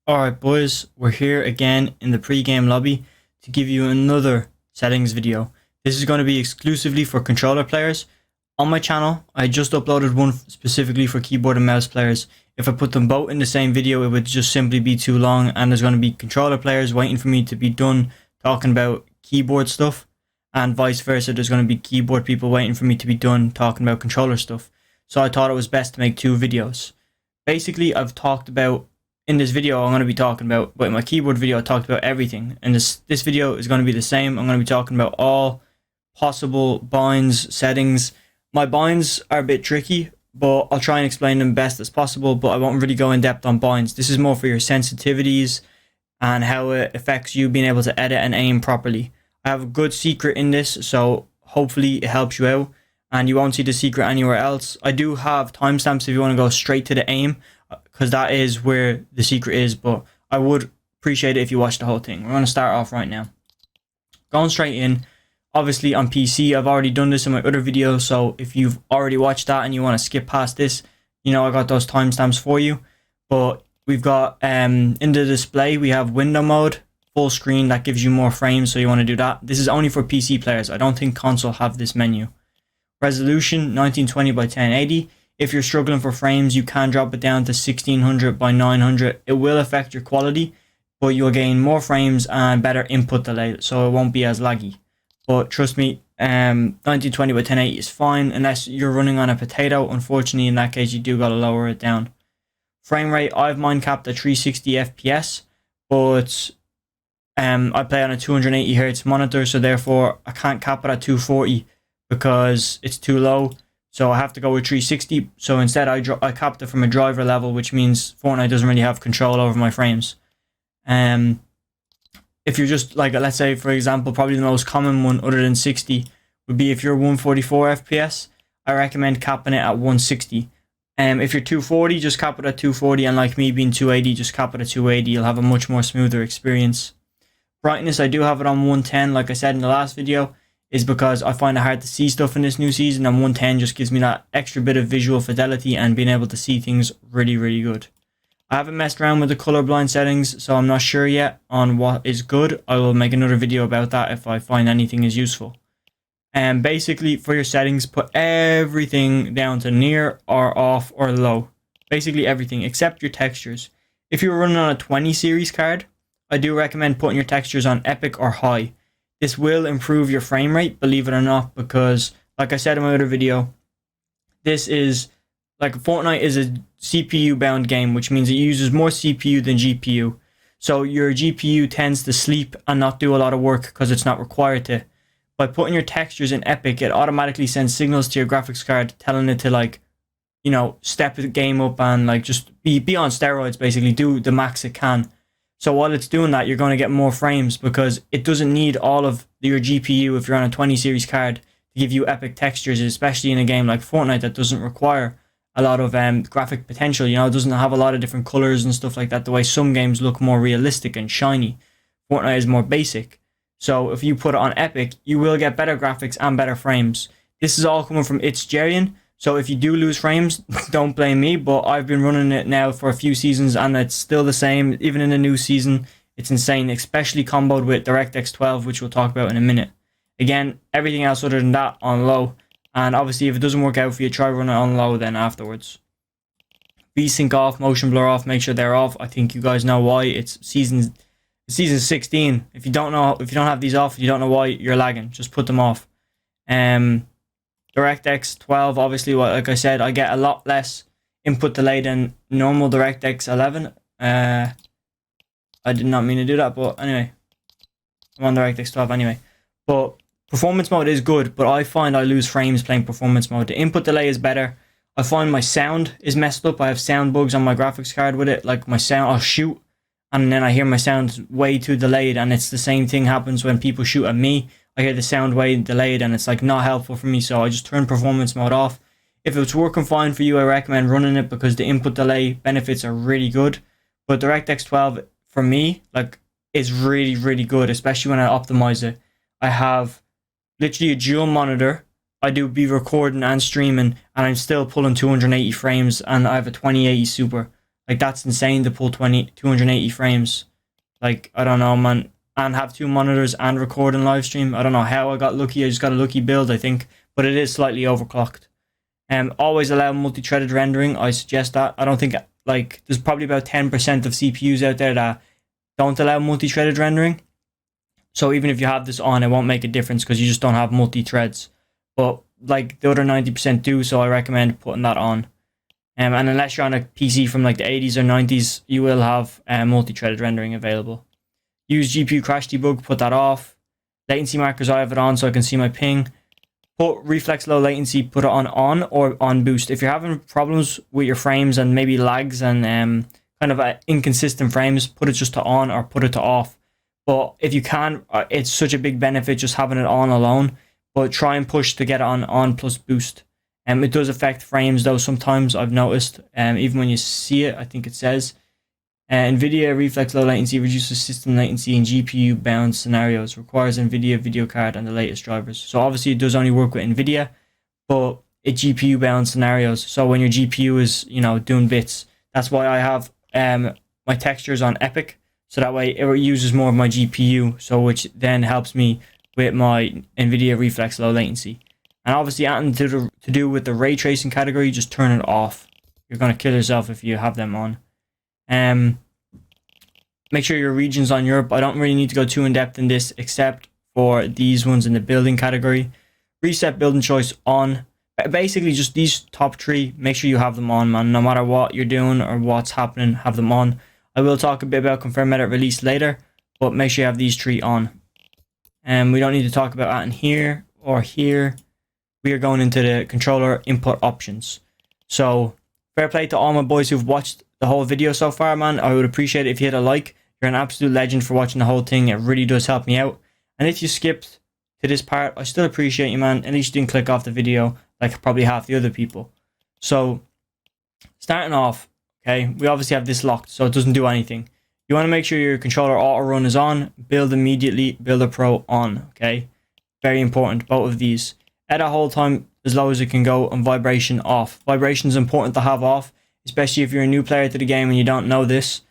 Alright boys, we're here again in the pre-game lobby to give you another settings video. This is going to be exclusively for controller players. On my channel, I just uploaded one specifically for keyboard and mouse players. If I put them both in the same video, it would just simply be too long, and there's going to be controller players waiting for me to be done talking about keyboard stuff, and vice versa, there's going to be keyboard people waiting for me to be done talking about controller stuff. So I thought it was best to make two videos. Basically, I've talked about in this video, I'm going to be talking about, but in my keyboard video, I talked about everything. And this video is going to be the same. I'm going to be talking about all possible binds, settings. My binds are a bit tricky, but I'll try and explain them best as possible, but I won't really go in depth on binds. This is more for your sensitivities and how it affects you being able to edit and aim properly. I have a good secret in this, so hopefully it helps you out, and you won't see the secret anywhere else. I do have timestamps if you want to go straight to the aim, because that is where the secret is, but I would appreciate it if you watch the whole thing. We're going to start off right now. Going straight in, obviously on PC, I've already done this in my other video, so if you've already watched that and you want to skip past this, you know I got those timestamps for you. But we've got, in the display, we have window mode, full screen, that gives you more frames, so you want to do that. This is only for PC players. I don't think console have this menu. Resolution, 1920 by 1080. If you're struggling for frames, you can drop it down to 1600 by 900. It will affect your quality, but you'll gain more frames and better input delay, so it won't be as laggy. But trust me, 1920 by 1080 is fine, unless you're running on a potato. Unfortunately, in that case, you do gotta lower it down. Frame rate, I've mine capped at 360 FPS, but I play on a 280 Hz monitor, so therefore I can't cap it at 240 because it's too low. So I have to go with 360. So instead I capped it from a driver level, which means Fortnite doesn't really have control over my frames. If you're just like, let's say for example, probably the most common one other than 60 would be if you're 144 FPS, I recommend capping it at 160. If you're 240, just cap it at 240, and like me being 280, just cap it at 280. You'll have a much more smoother experience. Brightness, I do have it on 110, like I said in the last video, is because I find it hard to see stuff in this new season, and 110 just gives me that extra bit of visual fidelity and being able to see things really, really good. I haven't messed around with the colorblind settings, so I'm not sure yet on what is good. I will make another video about that if I find anything is useful. And basically, for your settings, put everything down to near or off or low. Basically everything, except your textures. If you're running on a 20 series card, I do recommend putting your textures on epic or high. This will improve your frame rate, believe it or not, because like I said in my other video, this is like Fortnite is a CPU bound game, which means it uses more CPU than GPU. So your GPU tends to sleep and not do a lot of work because it's not required to. By putting your textures in epic, it automatically sends signals to your graphics card telling it to, like, you know, step the game up and like just be on steroids, basically do the max it can. So while it's doing that, you're going to get more frames because it doesn't need all of your GPU if you're on a 20 series card to give you epic textures, especially in a game like Fortnite that doesn't require a lot of graphic potential. You know, it doesn't have a lot of different colors and stuff like that, the way some games look more realistic and shiny. Fortnite is more basic. So if you put it on epic, you will get better graphics and better frames. This is all coming from It's Jerian. So if you do lose frames, don't blame me, but I've been running it now for a few seasons and it's still the same. Even in the new season, it's insane, especially comboed with DirectX 12, which we'll talk about in a minute. Again, everything else other than that on low. And obviously, if it doesn't work out for you, try running it on low then afterwards. VSync off, motion blur off, make sure they're off. I think you guys know why. It's season 16. If you don't have these off, you don't know why you're lagging. Just put them off. DirectX 12, obviously, like I said, I get a lot less input delay than normal DirectX 11. I did not mean to do that, but anyway, I'm on DirectX 12 anyway. But performance mode is good, but I find I lose frames playing performance mode. The input delay is better. I find my sound is messed up. I have sound bugs on my graphics card with it. Like my sound, I'll shoot, and then I hear my sound way too delayed, and it's the same thing happens when people shoot at me. I hear the sound way delayed and it's like not helpful for me, so I just turn performance mode off. If it's working fine for you, I recommend running it because the input delay benefits are really good. But DirectX 12 for me, like, is really, really good, especially when I optimize it. I have literally a dual monitor. I do be recording and streaming and I'm still pulling 280 frames, and I have a 2080 Super. Like, that's insane to pull 280 frames. Like, I don't know, man. And have 2 monitors and record and live stream. I don't know how I got lucky. I just got a lucky build, I think. But it is slightly overclocked. Always allow multi-threaded rendering. I suggest that. I don't think, like, there's probably about 10% of CPUs out there that don't allow multi-threaded rendering. So even if you have this on, it won't make a difference because you just don't have multi-threads. But, like, the other 90% do, so I recommend putting that on. And unless you're on a PC from, like, the 80s or 90s, you will have multi-threaded rendering available. Use GPU crash debug, put that off. Latency markers, I have it on so I can see my ping. Put reflex low latency, put it on or on boost. If you're having problems with your frames and maybe lags and kind of inconsistent frames, put it just to on or put it to off. But if you can, it's such a big benefit just having it on alone. But try and push to get it on plus boost. It does affect frames though sometimes, I've noticed. Even when you see it, I think it says. NVIDIA reflex low latency reduces system latency in GPU bound scenarios. Requires NVIDIA video card and the latest drivers. So obviously it does only work with NVIDIA, but it's GPU bound scenarios. So when your GPU is, you know, doing bits, that's why I have my textures on Epic. So that way it uses more of my GPU. So which then helps me with my NVIDIA reflex low latency. And obviously anything to do with the ray tracing category, just turn it off. You're going to kill yourself if you have them on. Make sure your region's on Europe. I don't really need to go too in depth in this except for these ones in the building category. Reset building choice on. Basically just these top 3, make sure you have them on, man. No matter what you're doing or what's happening, have them on. I will talk a bit about confirm edit release later, but make sure you have these 3 on. We don't need to talk about that in here or here. We are going into the controller input options. So fair play to all my boys who've watched the whole video so far, man. I would appreciate it if you hit a like. You're an absolute legend for watching the whole thing. It really does help me out. And if you skipped to this part, I still appreciate you, man. At least you didn't click off the video like probably half the other people. So starting off, okay, we obviously have this locked, so it doesn't do anything. You want to make sure your controller auto run is on. Build immediately, Builder Pro on, okay? Very important, both of these. Edit hold time as low as it can go and vibration off. Vibration is important to have off, especially if you're a new player to the game and you don't know this.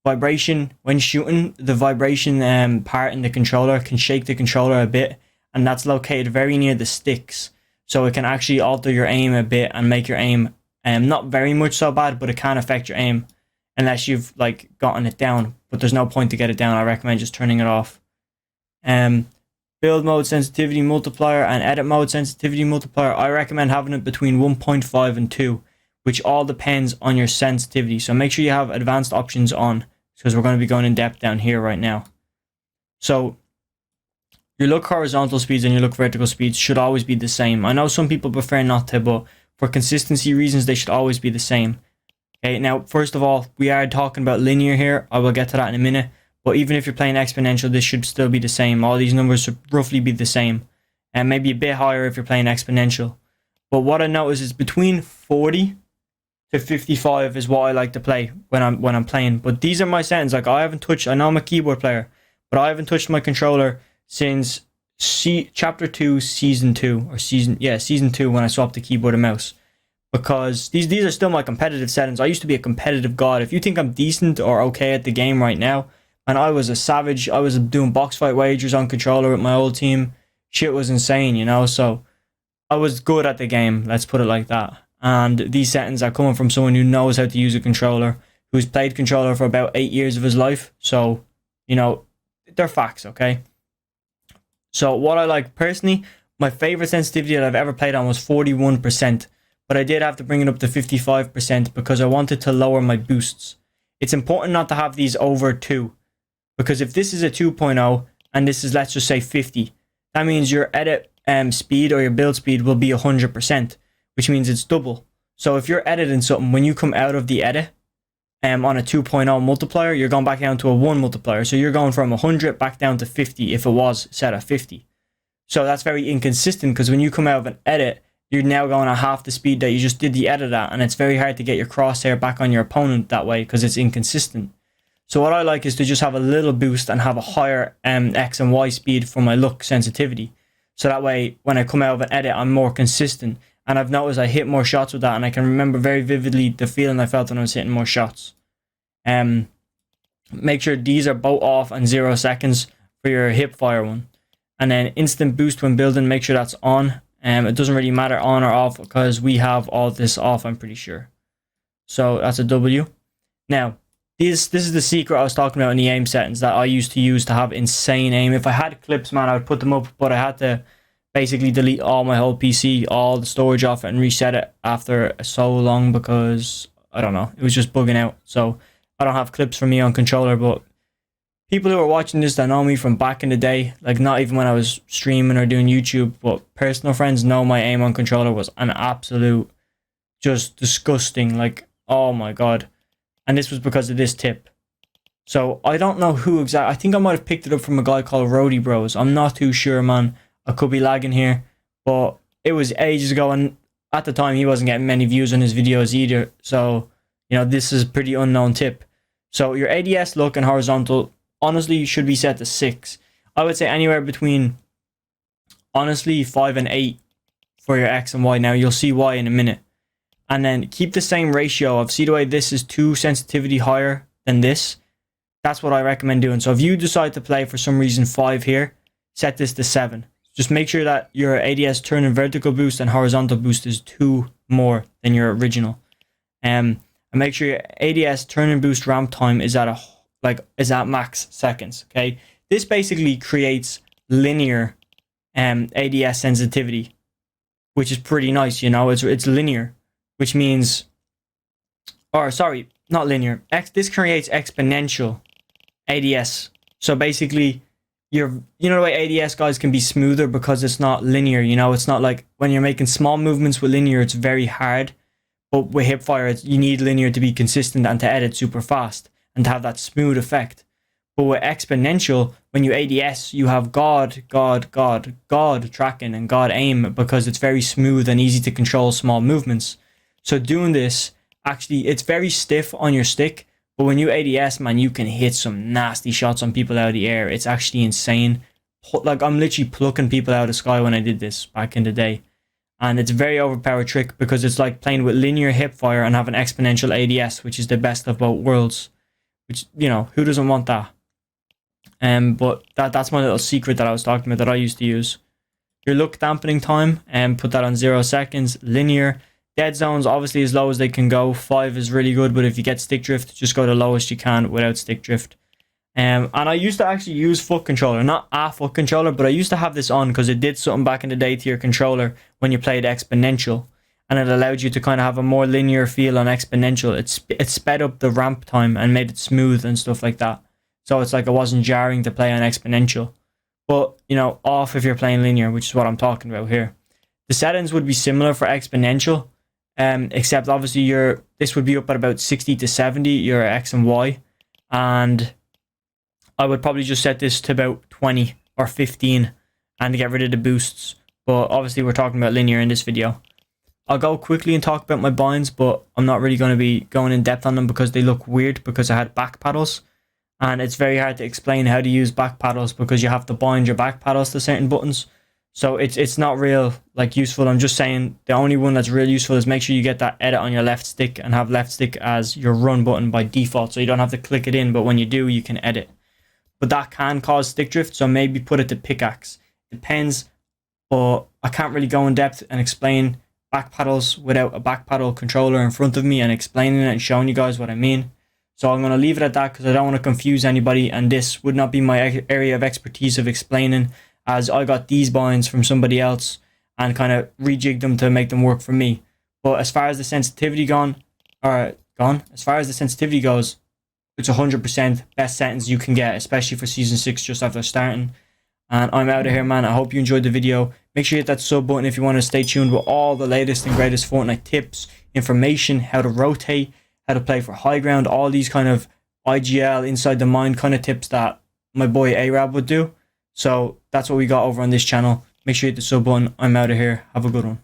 Vibration, when shooting, the vibration part in the controller can shake the controller a bit, and that's located very near the sticks. So it can actually alter your aim a bit and make your aim not very much so bad, but it can affect your aim unless you've like gotten it down. But there's no point to get it down. I recommend just turning it off. Build mode sensitivity multiplier and edit mode sensitivity multiplier. I recommend having it between 1.5 and 2, which all depends on your sensitivity. So make sure you have advanced options on, because we're going to be going in depth down here right now. So your look horizontal speeds and your look vertical speeds should always be the same. I know some people prefer not to, but for consistency reasons, they should always be the same. Okay, now, first of all, we are talking about linear here. I will get to that in a minute. But even if you're playing exponential, this should still be the same. All these numbers should roughly be the same. And maybe a bit higher if you're playing exponential. But what I notice is between 40 to 55 is what I like to play when I'm playing. But these are my settings. Like, I haven't touched, I know I'm a keyboard player, but I haven't touched my controller since chapter 2, season 2, or season 2, when I swapped the keyboard and mouse. Because these are still my competitive settings. I used to be a competitive god. If you think I'm decent or okay at the game right now, and I was a savage, I was doing box fight wagers on controller with my old team. Shit was insane, you know, so I was good at the game, let's put it like that. And these settings are coming from someone who knows how to use a controller, who's played controller for about 8 years of his life. So, you know, they're facts, okay? So what I like personally, my favorite sensitivity that I've ever played on was 41%. But I did have to bring it up to 55% because I wanted to lower my boosts. It's important not to have these over 2. Because if this is a 2.0 and this is, let's just say 50, that means your edit speed or your build speed will be 100%, which means it's double. So if you're editing something, when you come out of the edit on a 2.0 multiplier, you're going back down to a 1 multiplier. So you're going from 100 back down to 50 if it was set at 50. So that's very inconsistent because when you come out of an edit, you're now going at half the speed that you just did the edit at, and it's very hard to get your crosshair back on your opponent that way because it's inconsistent. So what I like is to just have a little boost and have a higher X and Y speed for my look sensitivity. So that way, when I come out of an edit, I'm more consistent. And I've noticed I hit more shots with that, and I can remember very vividly the feeling I felt when I was hitting more shots. Make sure these are both off and 0 seconds for your hip fire one. And then instant boost when building, make sure that's on. It doesn't really matter on or off because we have all this off, I'm pretty sure. So that's a W. Now, this is the secret I was talking about in the aim settings that I used to use to have insane aim. If I had clips, man, I would put them up, but I had to basically delete all my whole PC, all the storage off it, and reset it after so long because, I don't know, it was just bugging out. So I don't have clips for me on controller, but people who are watching this that know me from back in the day, like not even when I was streaming or doing YouTube, but personal friends know my aim on controller was an absolute just disgusting, like, oh my god. And this was because of this tip. So I don't know who exactly, I think I might have picked it up from a guy called Roadie Bros. I'm not too sure, man. I could be lagging here, but it was ages ago, and at the time he wasn't getting many views on his videos either. So, you know, this is a pretty unknown tip. So your ADS look and horizontal honestly should be set to 6. I would say anywhere between honestly 5 and 8 for your X and Y. Now you'll see why in a minute. And then keep the same ratio of, see the way this is 2 sensitivity higher than this. That's what I recommend doing. So if you decide to play for some reason 5 here, set this to 7. Just make sure that your ADS turn and vertical boost and horizontal boost is 2 more than your original. And make sure your ADS turn and boost ramp time is at max seconds. Okay, this basically creates linear ADS sensitivity, which is pretty nice. You know, it's linear, which means, or sorry, not linear. This creates exponential ADS. So basically, you know the way ADS guys can be smoother because it's not linear. You know, it's not like when you're making small movements with linear, it's very hard. But with hipfire, you need linear to be consistent and to edit super fast and to have that smooth effect. But with exponential, when you ADS, you have God tracking and God aim because it's very smooth and easy to control small movements. So doing this, actually, it's very stiff on your stick. But when you ADS, man, you can hit some nasty shots on people out of the air. It's actually insane. Like, I'm literally plucking people out of the sky when I did this back in the day. And it's a very overpowered trick because it's like playing with linear hip fire and having exponential ADS, which is the best of both worlds. Which, you know, who doesn't want that? But that's my little secret that I was talking about that I used to use. Your look dampening time, put that on 0 seconds. Linear. Dead zones, obviously as low as they can go. 5 is really good, but if you get stick drift, just go the lowest you can without stick drift. And I used to actually use foot controller, not a foot controller, but I used to have this on because it did something back in the day to your controller when you played exponential, and it allowed you to kind of have a more linear feel on exponential. It sped up the ramp time and made it smooth and stuff like that. So it's like it wasn't jarring to play on exponential. But, you know, off if you're playing linear, which is what I'm talking about here. The settings would be similar for exponential. Except obviously this would be up at about 60 to 70, your X and Y. And I would probably just set this to about 20 or 15 and get rid of the boosts. But obviously we're talking about linear in this video. I'll go quickly and talk about my binds, but I'm not really going to be going in depth on them because they look weird because I had back paddles. And it's very hard to explain how to use back paddles because you have to bind your back paddles to certain buttons. So it's not real like useful. I'm just saying the only one that's real useful is make sure you get that edit on your left stick and have left stick as your run button by default. So you don't have to click it in, but when you do, you can edit. But that can cause stick drift, so maybe put it to pickaxe. Depends, but I can't really go in depth and explain back paddles without a back paddle controller in front of me and explaining it and showing you guys what I mean. So I'm going to leave it at that because I don't want to confuse anybody, and this would not be my area of expertise of explaining, as I got these binds from somebody else and kind of rejigged them to make them work for me. But as far as the sensitivity as far as the sensitivity goes, it's 100% best settings you can get, especially for Season 6 just after starting. And I'm out of here, man. I hope you enjoyed the video. Make sure you hit that sub button if you want to stay tuned with all the latest and greatest Fortnite tips, information, how to rotate, how to play for high ground, all these kind of IGL, inside the mind kind of tips that my boy Arab would do. So that's what we got over on this channel. Make sure you hit the sub button. I'm out of here. Have a good one.